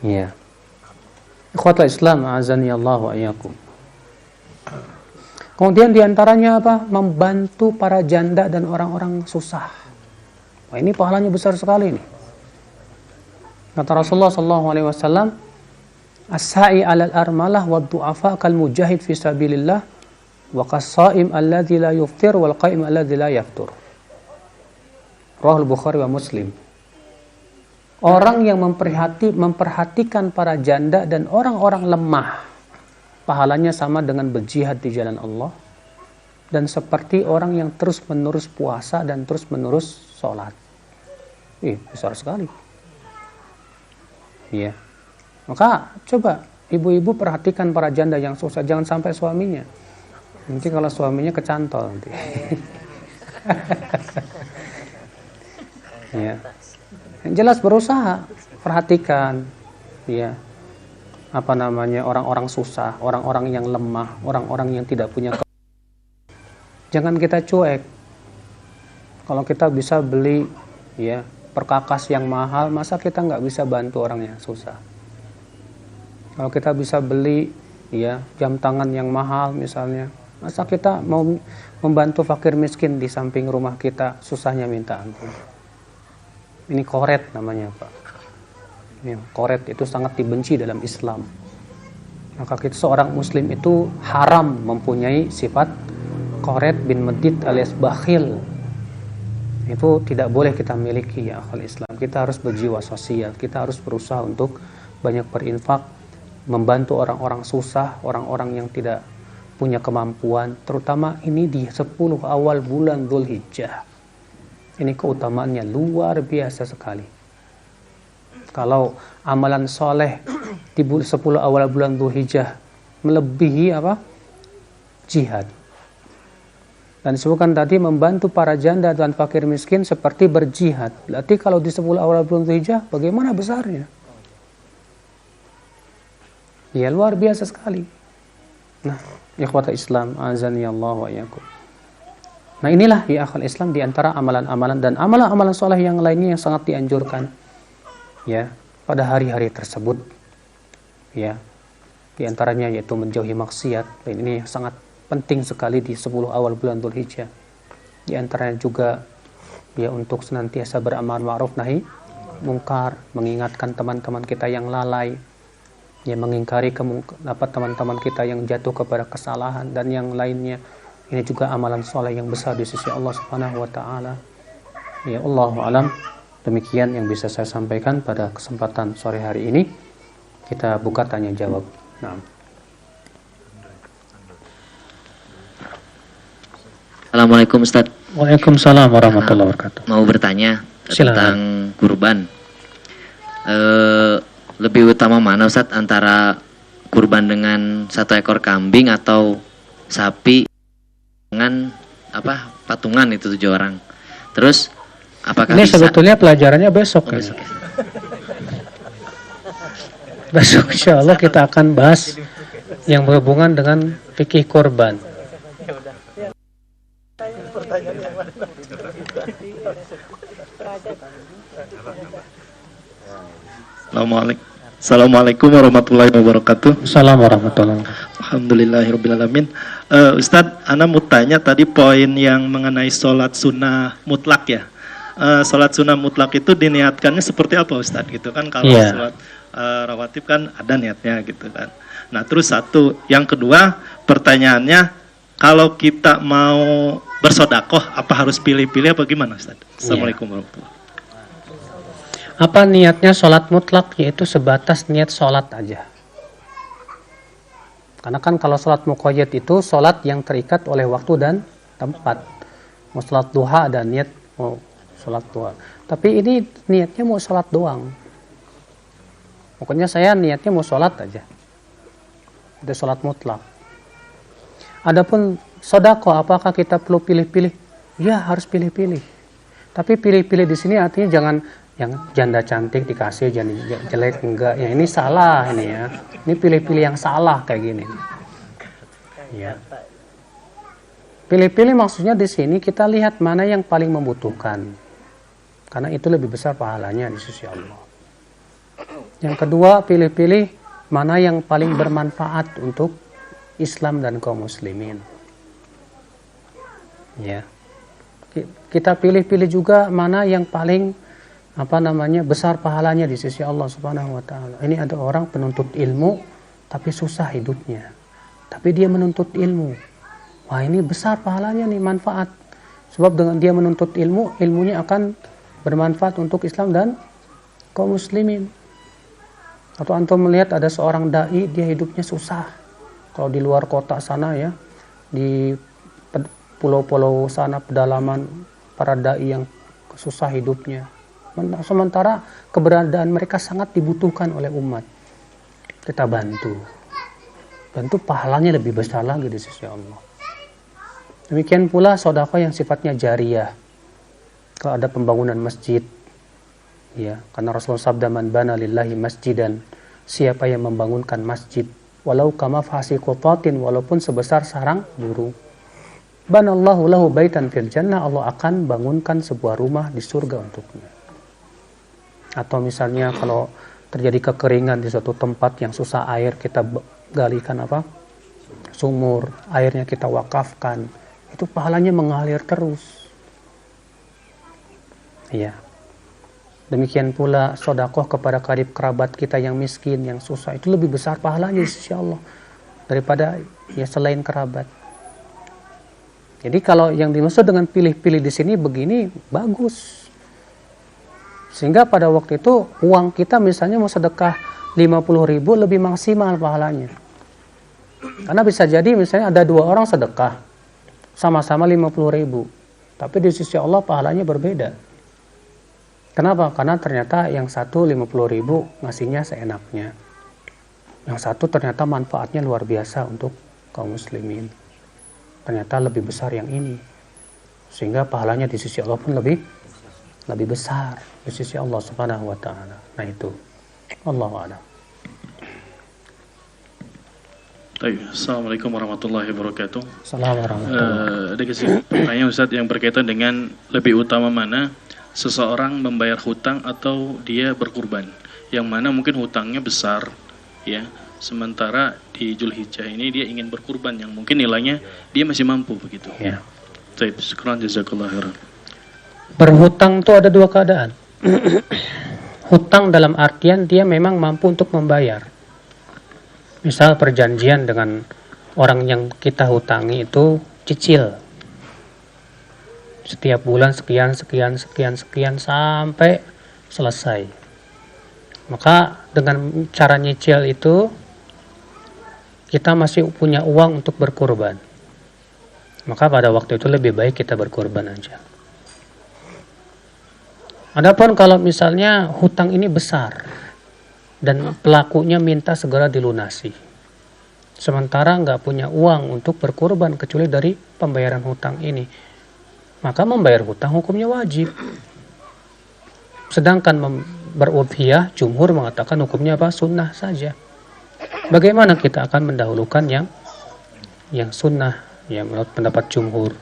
Ya. Ikhwatul Islam, azani Allah wa iyyakum. Kemudian diantaranya apa? Membantu para janda dan orang-orang susah. Wah, ini pahalanya besar sekali nih. Kata Rasulullah sallallahu alaihi wasallam, as-sa'i 'alal armalah wad du'afa kal mujahid fi sabilillah wa kas-sha'im alladzi la yuftir wal qa'im alladzi la yaftur. Rahul Bukhari wa Muslim. Orang yang memperhatikan para janda dan orang-orang lemah, pahalanya sama dengan berjihad di jalan Allah, dan seperti orang yang terus-menerus puasa dan terus-menerus sholat. Besar sekali. Iya. Maka coba ibu-ibu perhatikan para janda yang susah, jangan sampai suaminya. Nanti kalau suaminya kecantol nanti. Ya. Yang jelas berusaha, perhatikan, ya, orang-orang susah, orang-orang yang lemah, orang-orang yang tidak punya. Jangan kita cuek. Kalau kita bisa beli, ya, perkakas yang mahal, masa kita nggak bisa bantu orang yang susah? Kalau kita bisa beli, ya, jam tangan yang mahal misalnya, masa kita mau membantu fakir miskin di samping rumah kita susahnya minta ampun? Ini koret namanya, Pak. Ya, koret itu sangat dibenci dalam Islam. Maka kita seorang muslim itu haram mempunyai sifat koret bin medit alias bakhil. Itu tidak boleh kita miliki, ya akhwal Islam. Kita harus berjiwa sosial, kita harus berusaha untuk banyak berinfak, membantu orang-orang susah, orang-orang yang tidak punya kemampuan, terutama ini di 10 awal bulan Dzulhijjah. Ini keutamaannya luar biasa sekali. Kalau amalan soleh di 10 awal bulan Dzulhijjah melebihi apa? Jihad. Dan disebutkan tadi membantu para janda dan fakir miskin seperti berjihad. Berarti kalau di 10 awal bulan Dzulhijjah bagaimana besarnya? Ya luar biasa sekali. Nah, ikhwatul Islam, azani Allah wa iyyakum. Nah, inilah ya akhwal Islam di antara amalan-amalan dan amalan-amalan soleh yang lainnya yang sangat dianjurkan, ya, pada hari-hari tersebut, ya. Di antaranya yaitu menjauhi maksiat. Dan ini sangat penting sekali di 10 awal bulan Dzulhijjah. Di antaranya juga ya untuk senantiasa beramal ma'ruf nahi mungkar, mengingatkan teman-teman kita yang lalai, ya, mengingkari teman-teman kita yang jatuh kepada kesalahan dan yang lainnya. Ini juga amalan soleh yang besar di sisi Allah Subhanahu wa taala. Ya, Allahu a'lam. Demikian yang bisa saya sampaikan pada kesempatan sore hari ini. Kita buka tanya jawab. Nah. Assalamualaikum Ustaz. Waalaikumsalam warahmatullahi wabarakatuh. Mau bertanya Silakan. tentang kurban. Lebih utama mana Ustaz, antara kurban dengan 1 ekor kambing atau sapi dengan patungan itu 7 orang? Terus apakah ini bisa? sebetulnya pelajarannya besok. Besok ya. Besok insya Allah kita akan bahas yang berhubungan dengan fikih kurban. Assalamualaikum warahmatullahi wabarakatuh. Assalamualaikum warahmatullahi wabarakatuh. Alhamdulillahirrabbilalamin. Ustadz, Ana mau tanya tadi poin yang mengenai sholat sunnah mutlak ya. Sholat sunnah mutlak itu diniatkannya seperti apa Ustadz gitu kan? Kalau sholat rawatib kan ada niatnya gitu kan. Nah terus satu, yang kedua pertanyaannya, kalau kita mau bersodakoh apa harus pilih-pilih apa gimana Ustadz? Assalamualaikum warahmatullahi wabarakatuh. Apa niatnya sholat mutlak? Yaitu sebatas niat sholat aja. Karena kan kalau sholat muqayyad itu sholat yang terikat oleh waktu dan tempat. Mau sholat duha ada niat mau sholat duha. Tapi ini niatnya mau sholat doang. Pokoknya saya niatnya mau sholat aja. Itu sholat mutlak. Adapun sedekah, apakah kita perlu pilih-pilih? Ya, harus pilih-pilih. Tapi pilih-pilih di sini artinya jangan yang janda cantik dikasih, janda jelek enggak. Ya ini salah ini ya. Ini pilih-pilih yang salah kayak gini. Ya. Pilih-pilih maksudnya di sini kita lihat mana yang paling membutuhkan. Karena itu lebih besar pahalanya di sisi Allah. Yang kedua, pilih-pilih mana yang paling bermanfaat untuk Islam dan kaum muslimin. Ya. Kita pilih-pilih juga mana yang paling besar pahalanya di sisi Allah Subhanahu wa taala. Ini ada orang penuntut ilmu tapi susah hidupnya. Tapi dia menuntut ilmu. Wah, ini besar pahalanya nih, manfaat. Sebab dengan dia menuntut ilmu, ilmunya akan bermanfaat untuk Islam dan kaum muslimin. Atau antum melihat ada seorang dai, dia hidupnya susah. Kalau di luar kota sana ya, di pulau-pulau sana pedalaman, para dai yang susah hidupnya. Sementara keberadaan mereka sangat dibutuhkan oleh umat. Kita bantu. Bantu pahalanya lebih besar lagi di sisi Allah. Demikian pula sedekah yang sifatnya jariyah. Kalau ada pembangunan masjid, ya, karena Rasulullah sabda man bana lillahi masjidan, siapa yang membangunkan masjid walau kama fasiqatin, walaupun sebesar sarang burung, banallahu lahu baitan fil jannah, Allah akan bangunkan sebuah rumah di surga untuknya. Atau misalnya kalau terjadi kekeringan di suatu tempat yang susah air, kita galikan sumur, airnya kita wakafkan, itu pahalanya mengalir terus. Iya. Demikian pula sedekah kepada karib kerabat kita yang miskin, yang susah, itu lebih besar pahalanya insyaallah daripada ya selain kerabat. Jadi kalau yang dimaksud dengan pilih-pilih di sini begini bagus. Sehingga pada waktu itu uang kita misalnya mau sedekah 50.000 lebih maksimal pahalanya. Karena bisa jadi misalnya ada 2 orang sedekah sama-sama 50.000, tapi di sisi Allah pahalanya berbeda. Kenapa? Karena ternyata yang satu 50.000 ngasihnya seenaknya. Yang satu ternyata manfaatnya luar biasa untuk kaum muslimin. Ternyata lebih besar yang ini. Sehingga pahalanya di sisi Allah pun lebih besar di sisi Allah Subhanahu wa taala. Nah itu. Allahu a'lam. Assalamualaikum warahmatullahi wabarakatuh. Assalamualaikum warahmatullahi Ada pertanyaan Ustaz yang berkaitan dengan lebih utama mana seseorang membayar hutang atau dia berkurban, yang mana mungkin hutangnya besar ya, sementara di Dzulhijjah ini dia ingin berkurban yang mungkin nilainya dia masih mampu begitu ya. Baik, syukran jazakallahu khairan. Berhutang itu ada 2 keadaan. Hutang dalam artian dia memang mampu untuk membayar. Misal perjanjian dengan orang yang kita hutangi itu cicil. Setiap bulan sekian sampai selesai. Maka dengan cara nyicil itu kita masih punya uang untuk berkurban. Maka pada waktu itu lebih baik kita berkurban aja. Adapun kalau misalnya hutang ini besar dan pelakunya minta segera dilunasi, sementara nggak punya uang untuk berkurban kecuali dari pembayaran hutang ini, maka membayar hutang hukumnya wajib. Sedangkan berudhiyah, jumhur mengatakan hukumnya sunnah saja. Bagaimana kita akan mendahulukan yang sunnah, yang menurut pendapat jumhur?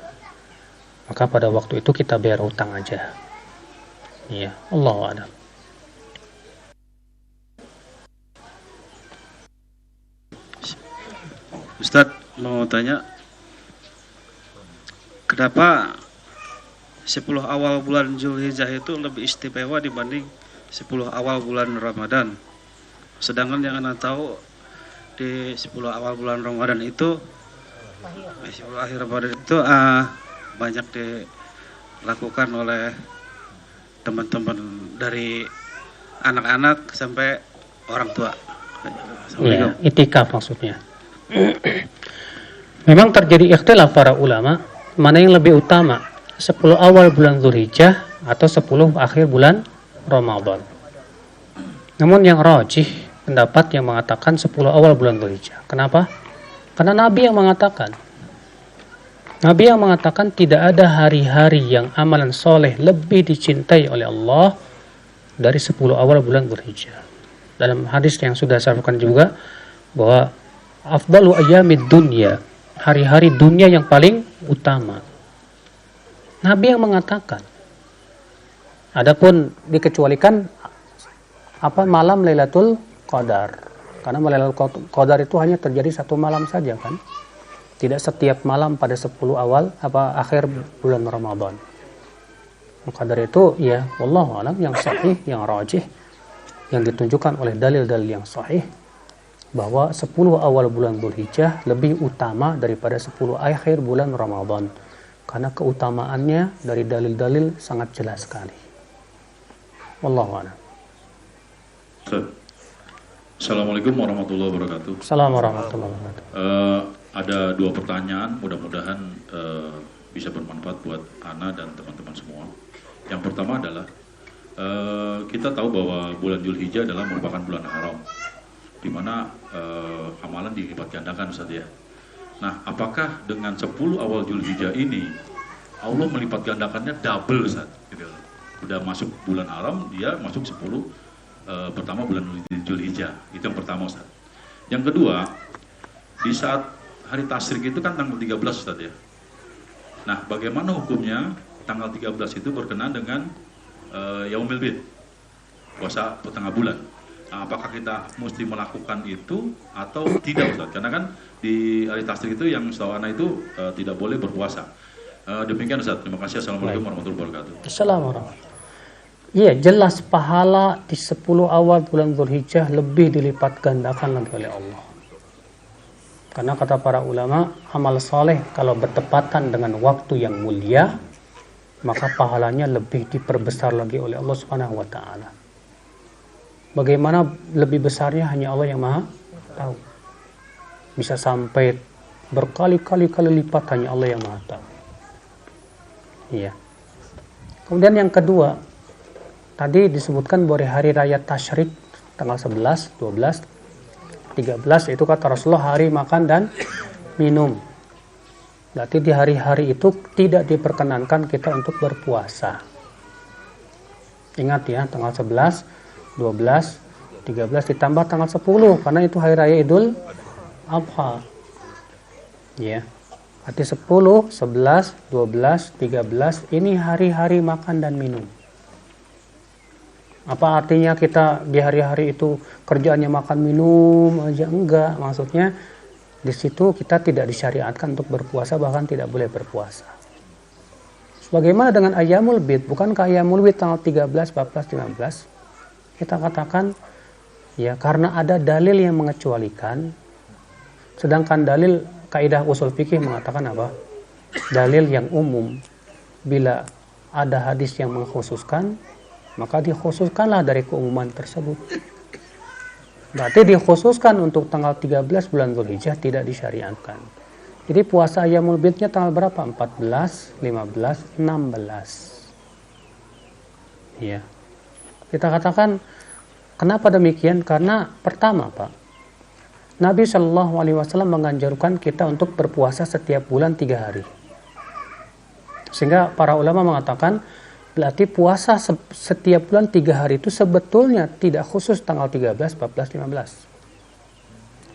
Maka pada waktu itu kita bayar hutang aja. Ya, Allahu a'lam. Ustadz mau tanya, kenapa 10 awal bulan Dzulhijjah itu lebih istimewa dibanding 10 awal bulan Ramadan? Sedangkan yang Anda tahu di 10 awal bulan Ramadan itu 10 akhir Ramadan itu banyak dilakukan oleh teman-teman dari anak-anak sampai orang tua. Ya, itikaf maksudnya. Memang terjadi ikhtilaf para ulama mana yang lebih utama, 10 awal bulan Dzulhijjah atau 10 akhir bulan Ramadan. Namun yang rajih pendapat yang mengatakan 10 awal bulan Dzulhijjah. Kenapa? Karena Nabi yang mengatakan. Nabi yang mengatakan tidak ada hari-hari yang amalan soleh lebih dicintai oleh Allah dari 10 awal bulan Dzulhijjah. Dalam hadis yang sudah saya sampaikan juga bahwa afdalu ayyamid dunya, hari-hari dunia yang paling utama. Nabi yang mengatakan. Adapun dikecualikan malam Lailatul Qadar. Karena Lailatul Qadar itu hanya terjadi satu malam saja kan. Tidak setiap malam pada 10 akhir bulan Ramadan. Qadar itu ya wallahu alam yang sahih, yang rajih, yang ditunjukkan oleh dalil-dalil yang sahih bahwa 10 awal bulan Dzulhijjah lebih utama daripada 10 akhir bulan Ramadan. Karena keutamaannya dari dalil-dalil sangat jelas sekali. Wallahu a'lam. Assalamualaikum warahmatullahi wabarakatuh. Assalamualaikum warahmatullahi wabarakatuh. Ada 2 pertanyaan, mudah-mudahan bisa bermanfaat buat Ana dan teman-teman semua. Yang pertama adalah kita tahu bahwa bulan Dzulhijjah adalah merupakan bulan haram, di mana amalan dilipat gandakan, Ustaz ya. Nah, apakah dengan 10 awal Dzulhijjah ini Allah melipat gandakannya double, Ustaz? Gitu. Udah masuk bulan haram, dia masuk 10 pertama bulan Dzulhijjah. Itu yang pertama, Ustaz. Yang kedua, di saat hari tasyrik itu kan tanggal 13, Ustaz ya. Nah, bagaimana hukumnya tanggal 13 itu berkenaan dengan Yaumil Bid, puasa pertengah bulan? Nah, apakah kita mesti melakukan itu atau tidak, Ustaz? Karena kan di hari tasyrik itu yang setahu Ana itu tidak boleh berpuasa. Demikian, Ustaz. Terima kasih. Assalamualaikum warahmatullahi wabarakatuh. Assalamualaikum. Iya, jelas pahala di 10 awal bulan Dzulhijjah lebih dilipat gandakan lagi oleh Allah. Karena kata para ulama, amal soleh kalau bertepatan dengan waktu yang mulia, maka pahalanya lebih diperbesar lagi oleh Allah Subhanahu wa taala. Bagaimana lebih besarnya hanya Allah yang Maha tahu. Bisa sampai berkali-kali lipat hanya Allah yang Maha tahu. Iya. Kemudian yang kedua, tadi disebutkan bahwa hari raya tasyrik tanggal 11, 12, 13 itu kata Rasulullah hari makan dan minum. Berarti di hari-hari itu tidak diperkenankan kita untuk berpuasa. Ingat ya, tanggal 11, 12, 13 ditambah tanggal 10 karena itu hari raya Idul Adha. Ya. Berarti 10, 11, 12, 13 ini hari-hari makan dan minum. Apa artinya kita di hari-hari itu kerjaannya makan minum aja? Enggak, maksudnya di situ kita tidak disyariatkan untuk berpuasa, bahkan tidak boleh berpuasa. Bagaimana dengan Ayyamul Bid? Bukankah Ayyamul Bid tanggal 13, 14, 15? Kita katakan ya karena ada dalil yang mengecualikan, sedangkan dalil kaidah usul fikih mengatakan apa? Dalil yang umum, bila ada hadis yang mengkhususkan, maka dikhususkanlah dari keumuman tersebut. Berarti dikhususkan untuk tanggal 13 bulan Dzulhijjah tidak disyariatkan. Jadi puasa Ayyamul Bidnya tanggal berapa? 14, 15, 16. Ya. Kita katakan kenapa demikian? Karena pertama, Pak, Nabi Shallallahu Alaihi Wasallam menganjurkan kita untuk berpuasa setiap bulan 3 hari. Sehingga para ulama mengatakan berarti puasa setiap bulan 3 hari itu sebetulnya tidak khusus tanggal 13, 14, 15.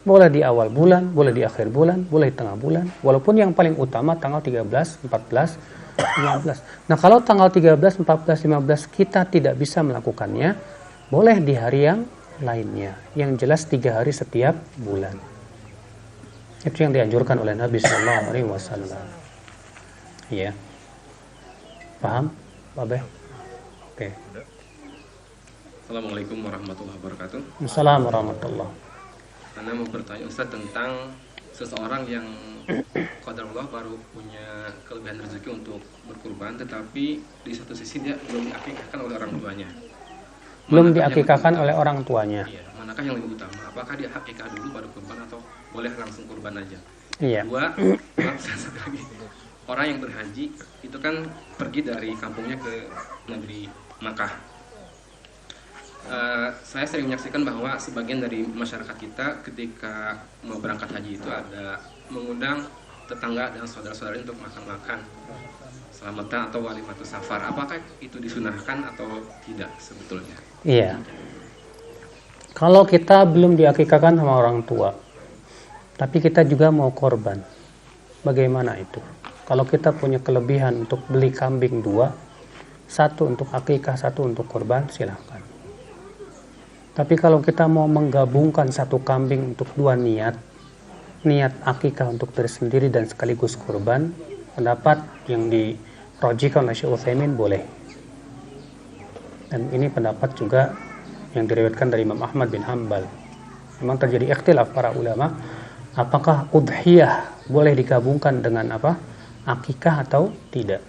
Boleh di awal bulan, boleh di akhir bulan, boleh di tengah bulan. Walaupun yang paling utama tanggal 13, 14, 15. Nah kalau tanggal 13, 14, 15 kita tidak bisa melakukannya, boleh di hari yang lainnya. Yang jelas 3 hari setiap bulan. Itu yang dianjurkan oleh Nabi Sallallahu Alaihi Wasallam. Ya, paham? Babe. Oke. Assalamualaikum warahmatullahi wabarakatuh. Assalamualaikum warahmatullahi. Anda mau bertanya Ustaz tentang seseorang yang qadarullah baru punya kelebihan rezeki untuk berkurban, tetapi di satu sisi dia belum diakikahkan oleh orang tuanya. Belum diakikahkan oleh orang tuanya. Iya, manakah yang lebih utama? Apakah dia akikah dulu baru kurban atau boleh langsung kurban aja? Iya. Dua, satu lagi. Orang yang berhaji itu kan pergi dari kampungnya ke negeri Makkah. Saya sering menyaksikan bahwa sebagian dari masyarakat kita ketika mau berangkat haji itu ada mengundang tetangga dan saudara-saudari untuk makan-makan selamatan atau walimatus safar. Apakah itu disunahkan atau tidak sebetulnya? Iya. Kalau kita belum diakikahkan sama orang tua, tapi kita juga mau korban, bagaimana itu? Kalau kita punya kelebihan untuk beli kambing 2, satu untuk akikah, satu untuk korban, silahkan. Tapi kalau kita mau menggabungkan satu kambing untuk 2 niat akikah untuk diri sendiri dan sekaligus korban, pendapat yang dirojikan oleh Syekh Utsaimin boleh. Dan ini pendapat juga yang diriwayatkan dari Imam Ahmad bin Hanbal. Memang terjadi ikhtilaf para ulama, apakah udhiyah boleh digabungkan dengan akikah atau tidak.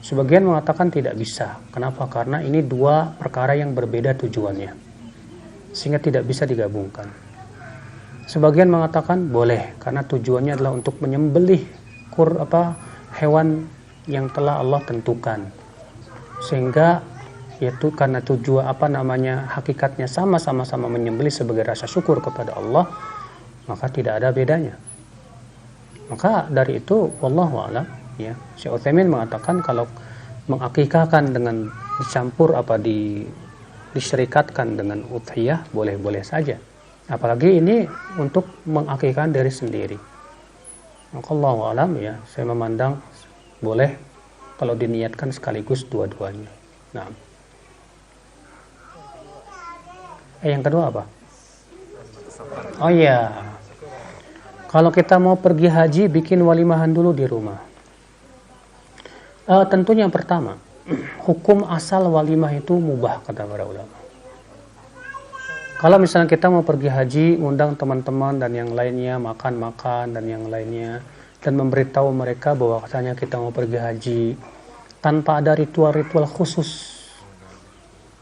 Sebagian mengatakan tidak bisa. Kenapa? Karena ini 2 perkara yang berbeda tujuannya, sehingga tidak bisa digabungkan. Sebagian mengatakan boleh, karena tujuannya adalah untuk menyembelih hewan yang telah Allah tentukan, sehingga yaitu karena tujuan hakikatnya sama-sama menyembelih sebagai rasa syukur kepada Allah, maka tidak ada bedanya. Maka dari itu wallahu a'lam, ya, Syekh Utsaimin mengatakan kalau mengakikahkan dengan dicampur disyirikatkan dengan udhiyah boleh-boleh saja. Apalagi ini untuk mengakikahkan diri sendiri. Maka wallahu a'lam, ya, saya memandang boleh kalau diniatkan sekaligus dua-duanya. Nah. Yang kedua apa? Oh iya, kalau kita mau pergi haji bikin walimahan dulu di rumah. Tentunya yang pertama, hukum asal walimah itu mubah kata para ulama. Kalau misalnya kita mau pergi haji, undang teman-teman dan yang lainnya, makan-makan dan yang lainnya, dan memberitahu mereka bahwa katanya kita mau pergi haji tanpa ada ritual-ritual khusus,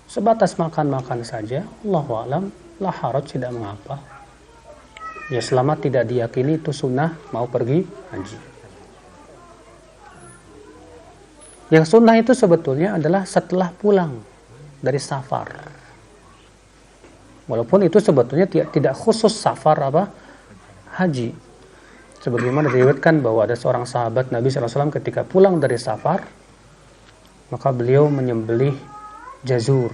sebatas makan-makan saja, Allahu a'lam, la haraj, tidak mengapa. Ya, selama tidak diyakini itu sunnah mau pergi haji. Yang sunnah itu sebetulnya adalah setelah pulang dari safar. Walaupun itu sebetulnya tidak khusus safar haji. Sebagaimana diriwayatkan bahwa ada seorang sahabat Nabi SAW ketika pulang dari safar, maka beliau menyembelih jazur,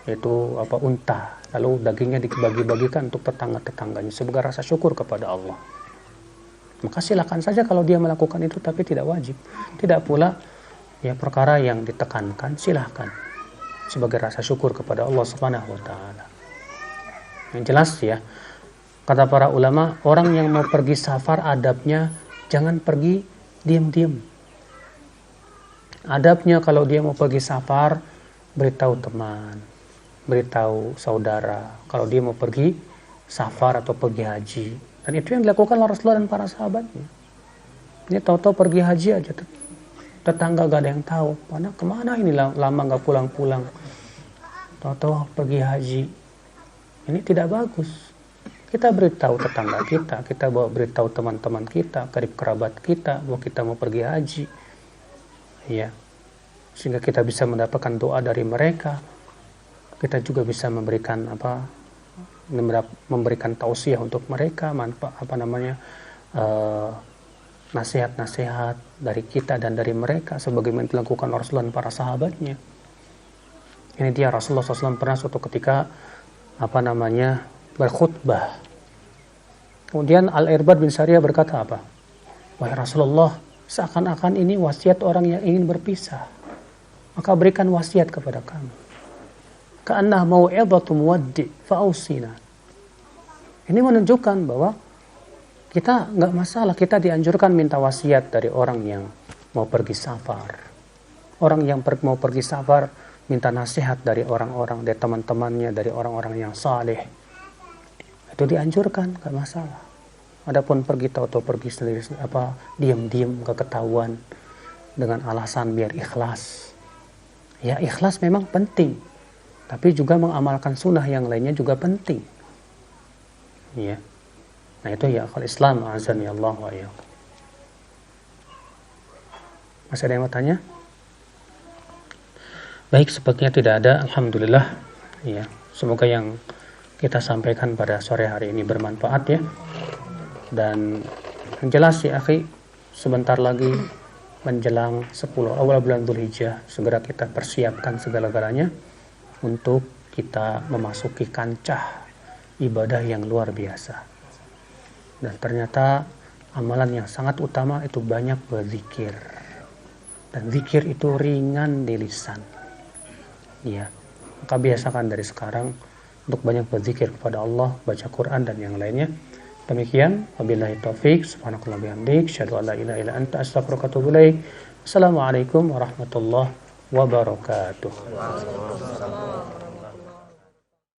yaitu unta, lalu dagingnya dibagi-bagikan untuk tetangga-tetangganya sebagai rasa syukur kepada Allah. Maka silakan saja kalau dia melakukan itu, tapi tidak wajib. Tidak pula ya perkara yang ditekankan, silahkan sebagai rasa syukur kepada Allah Subhanahu wa taala. Yang jelas ya, kata para ulama, orang yang mau pergi safar adabnya jangan pergi diam-diam. Adabnya kalau dia mau pergi safar, beritahu teman, beritahu saudara kalau dia mau pergi safar atau pergi haji. Dan itu yang dilakukan oleh Rasulullah dan para sahabatnya. Ini tahu-tahu pergi haji aja, tetangga gak ada yang tahu, mana kemana ini lama gak pulang-pulang, tahu-tahu pergi haji. Ini tidak bagus. Kita beritahu tetangga kita beritahu teman-teman kita, karib kerabat kita bahwa kita mau pergi haji, ya, sehingga kita bisa mendapatkan doa dari mereka. Kita juga bisa memberikan memberikan tausiah untuk mereka, nasihat-nasihat dari kita dan dari mereka sebagaimana dilakukan Rasulullah dan para sahabatnya. Ini dia Rasulullah SAW pernah suatu ketika berkhutbah. Kemudian Al-Irbad bin Sariyah berkata apa? Wahai Rasulullah, seakan-akan ini wasiat orang yang ingin berpisah. Maka berikan wasiat kepada kami. Ka'annah mau'izatu muwaddi' fa'ausina. Ini menunjukkan bahwa kita nggak masalah, kita dianjurkan minta wasiat dari orang yang mau pergi safar. Orang yang mau pergi safar minta nasihat dari orang-orang, dari teman-temannya, dari orang-orang yang saleh. Itu dianjurkan, nggak masalah. Adapun pergi tahu-tahu pergi sendiri, diam-diam, nggak ketahuan dengan alasan biar ikhlas. Ya, ikhlas memang penting, tapi juga mengamalkan sunnah yang lainnya juga penting. Ya. Nah itu ya akal Islam, azan ya Allah wa ya. Masih ada yang mau tanya? Baik, sepertinya tidak ada. Alhamdulillah. Ya, semoga yang kita sampaikan pada sore hari ini bermanfaat ya. Dan yang jelas ya akhi, sebentar lagi menjelang 10 awal bulan Dzulhijjah, segera kita persiapkan segala-galanya untuk kita memasuki kancah ibadah yang luar biasa. Dan ternyata amalan yang sangat utama itu banyak berzikir. Dan zikir itu ringan di lisan. Ya, maka biasakan dari sekarang untuk banyak berzikir kepada Allah, baca Quran dan yang lainnya. Demikian, wabillahi taufik, subhanakallah bihamdik, syahadu an la ilaha illa anta astaghfiruka wa atubu ilaik. Assalamualaikum warahmatullahi wabarakatuh.